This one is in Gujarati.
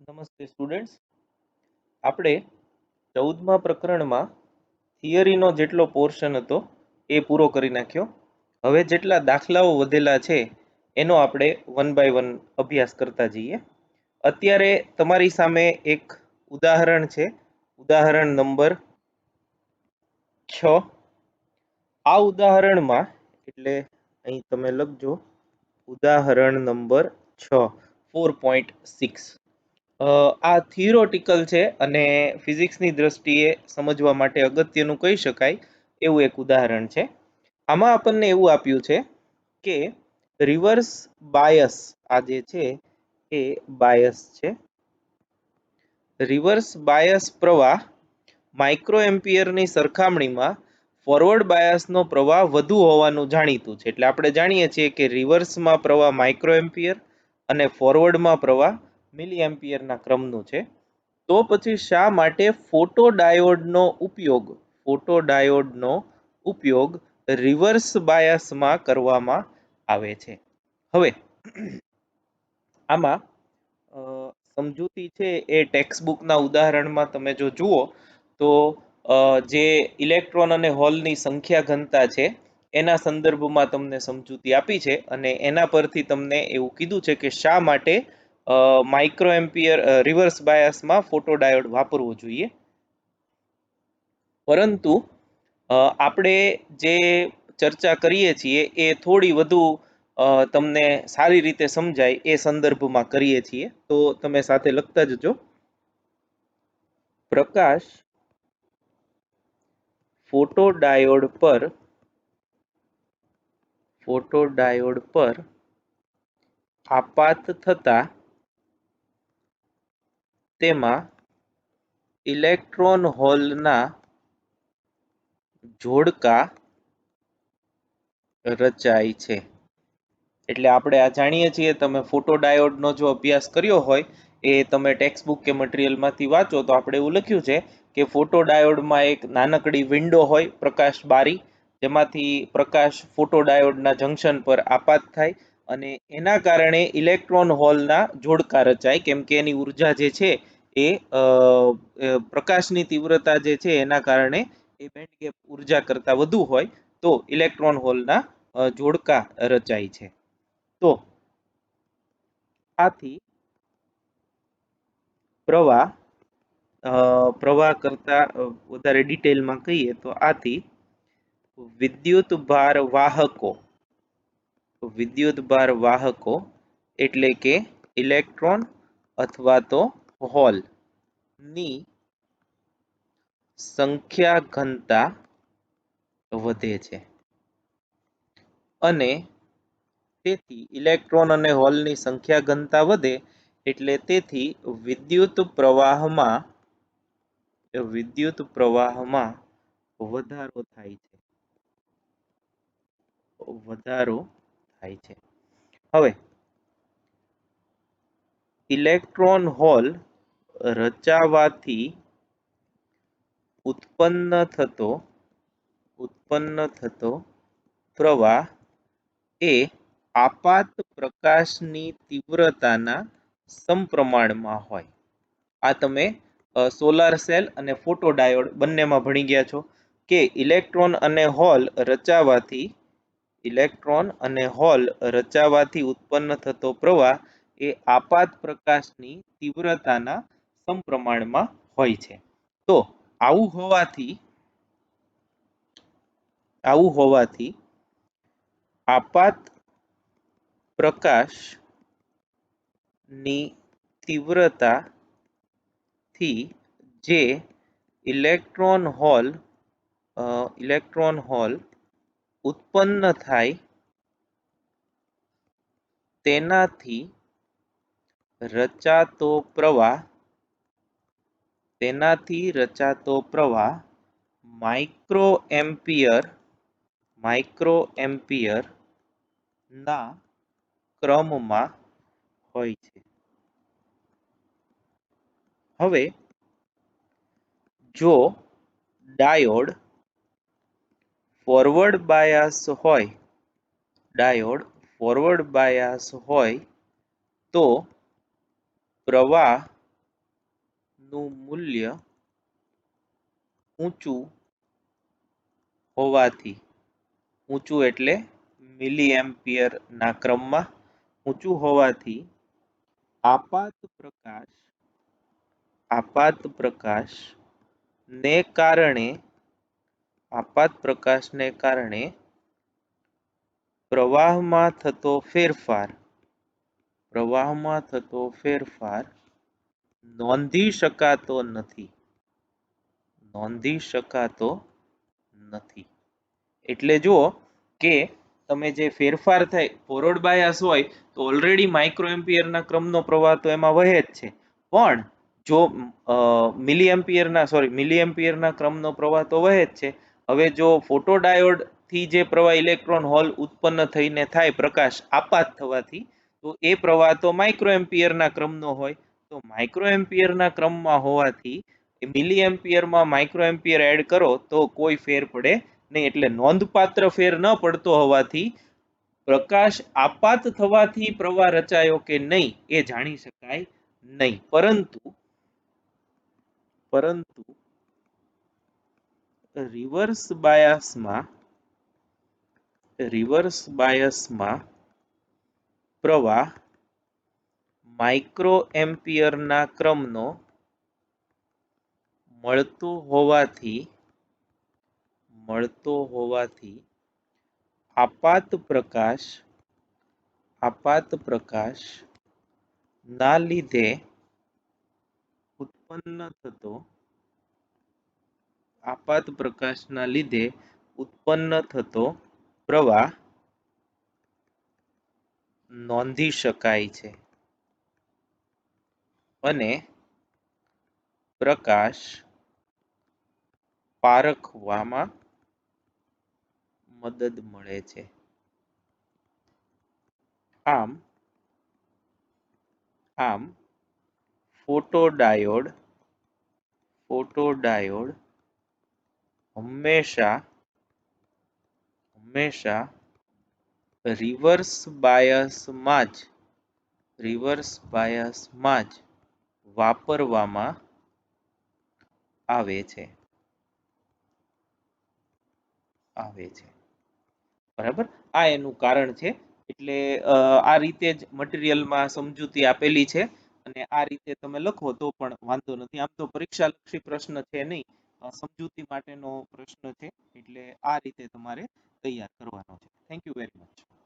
નમસ્તે સ્ટુડન્ટ્સ. આપણે 14મા પ્રકરણમાં થિયરીનો જેટલો પોર્શન હતો એ પૂરો કરી નાખ્યો. હવે જેટલા દાખલાઓ વધેલા છે એનો આપણે વન બાય વન અભ્યાસ કરતા જઈએ. અત્યારે તમારી સામે એક ઉદાહરણ છે, ઉદાહરણ નંબર 6. આ ઉદાહરણમાં એટલે અહીં તમે લખજો ઉદાહરણ નંબર 6 4.6. આ થિયોરિટિકલ છે અને ફિઝિક્સની દ્રષ્ટિએ સમજવા માટે અગત્યનું કહી શકાય એવું એક ઉદાહરણ છે. આમાં આપણને એવું આપ્યું છે કે રિવર્સ બાયસ, આ જે છે એ બાયસ છે. રિવર્સ બાયસ પ્રવાહ માઇક્રો એમ્પિયરની સરખામણીમાં ફોરવર્ડ બાયસનો પ્રવાહ વધુ હોવાનું જાણીતું છે. એટલે આપણે જાણીએ છીએ કે રિવર્સમાં પ્રવાહ માઇક્રો એમ્પિયર અને ફોરવર્ડમાં પ્રવાહ મિલી એમ્પિયરના ક્રમનું છે. તો પછી શા માટે ફોટોડાયોડનો ઉપયોગ રિવર્સ બાયસમાં કરવામાં આવે છે? હવે આમાં સમજૂતી છે એ ટેક્સ્ટબુકના ઉદાહરણમાં તમે જો જુઓ તો જે ઇલેક્ટ્રોન અને હોલની સંખ્યા ઘનતા છે એના સંદર્ભમાં તમને સમજૂતી આપી છે અને એના પરથી તમને એવું કીધું છે કે શા માટે માઇક્રો એમ્પિયર રિવર્સ બાયસમાં ફોટોડાયોડ વાપરવો જોઈએ. પરંતુ આપણે જે ચર્ચા કરીએ છીએ એ થોડી વધુ તમને સારી રીતે સમજાય એ સંદર્ભમાં કરીએ છીએ. તો તમે સાથે લખતા જજો. પ્રકાશ ફોટોડાયોડ પર આપાત થતા તેમાં ઇલેક્ટ્રોન હોલના જોડકા રચાય છે. એટલે આપણે આ જાણીએ છીએ, તમે ફોટોડાયોડનો જો અભ્યાસ કર્યો હોય એ તમે ટેક્સ્ટબુક કે મટીરિયલમાંથી વાંચો તો આપણે એવું લખ્યું છે કે ફોટોડાયોડમાં એક નાનકડી વિન્ડો હોય, પ્રકાશ બારી, જેમાંથી પ્રકાશ ફોટોડાયોડના જંકશન પર આપાત થાય અને એના કારણે ઇલેક્ટ્રોન હોલના જોડકા રચાય, કેમ કે એની ઉર્જા જે છે એ પ્રકાશની તીવ્રતા જે છે એના કારણે એ બેન્ડ ગેપ ઉર્જા કરતાં વધુ હોય તો ઇલેક્ટ્રોન હોલના જોડકા રચાય છે. તો આથી પ્રવાહ કરતા વધારે ડિટેલમાં કહીએ તો આથી વિદ્યુતભાર વાહકો એટલે કે ઇલેક્ટ્રોન અથવા તો હોલ ની સંખ્યા ઘનતા વધે છે અને તેથી ઇલેક્ટ્રોન અને હોલની સંખ્યા ઘનતા વધે એટલે તેથી વિદ્યુત પ્રવાહમાં વધારો થાય છે. હવે ઇલેક્ટ્રોન હોલ રચાવાથી ઉત્પન્ન થતો પ્રવાહ એ આપાત પ્રકાશની તીવ્રતાના સમપ્રમાણમાં હોય. આ તમે સોલાર સેલ અને ફોટોડાયોડ બંનેમાં ભણી ગયા છો કે ઇલેક્ટ્રોન અને હોલ રચાવાથી ઉત્પન્ન થતો પ્રવાહ એ આપાત પ્રકાશની તીવ્રતાના સમપ્રમાણમાં હોય છે. તો આવું હોવાથી આપાત પ્રકાશની તીવ્રતાથી જે ઇલેક્ટ્રોન હોલ ઉત્પન્ન થાય તેનાથી રચાતો પ્રવાહ માઇક્રો એમ્પિયર ના ક્રમમાં હોય છે. હવે જો ડાયોડ ફોરવર્ડ બાયસ હોય તો પ્રવાહ નું મૂલ્ય ઊંચું હોવાથી, ઊંચું એટલે મિલી એમ્પિયર ના ક્રમમાં ઊંચું હોવાથી આપાત પ્રકાશ ને કારણે પ્રવાહમાં થતો ફેરફાર નોંધી શકાતો નથી. એટલે જુઓ કે તમે જે ફેરફાર થાય ફોરવર્ડ બાયસ હોય તો ઓલરેડી માઇક્રો એમ્પિયરના ક્રમનો પ્રવાહ તો એમાં વહે જ છે, પણ જો મિલી એમ્પિયરના ક્રમનો પ્રવાહ તો વહે જ છે. હવે જો ફોટોડાયોડ થી જે પ્રવાહ ઇલેક્ટ્રોન હોલ ઉત્પન્ન થઈને થાય પ્રકાશ આપાત થવાથી, તો એ પ્રવાહ તો માઇક્રો એમ્પિયરના ક્રમનો હોય. તો માઇક્રો એમ્પિયરના ક્રમમાં હોવાથી મિલી એમ્પિયરમાં માઇક્રો એમ્પિયર એડ કરો તો કોઈ ફેર પડે નહીં. એટલે નોંધપાત્ર ફેર ન પડતો હોવાથી પ્રકાશ આપાત થવાથી પ્રવાહ રચાયો કે નહીં એ જાણી શકાય નહીં. પરંતુ રિવર્સ બાયસમાં પ્રવાહ માઇક્રો એમ્પિયરના ક્રમનો મળતો હોવાથી આપાત પ્રકાશ ના લીધે ઉત્પન્ન થતો પ્રવાહ નોંધી શકાય છે અને પ્રકાશ પારખવામાં મદદ મળે છે. આમ ફોટોડાયોડ હંમેશા રિવર્સ બાયસમાં જ વાપરવામાં આવે છે. બરાબર, આ એનું કારણ છે. એટલે આ રીતે જ મટીરિયલમાં સમજૂતી આપેલી છે અને આ રીતે તમે લખો તો પણ વાંધો નથી. આમ તો પરીક્ષા લક્ષી પ્રશ્ન છે નહીં, સમજૂતી માટેનો પ્રશ્ન છે, એટલે આ રીતે તમારે તૈયાર કરવાનો છે. Thank you very much.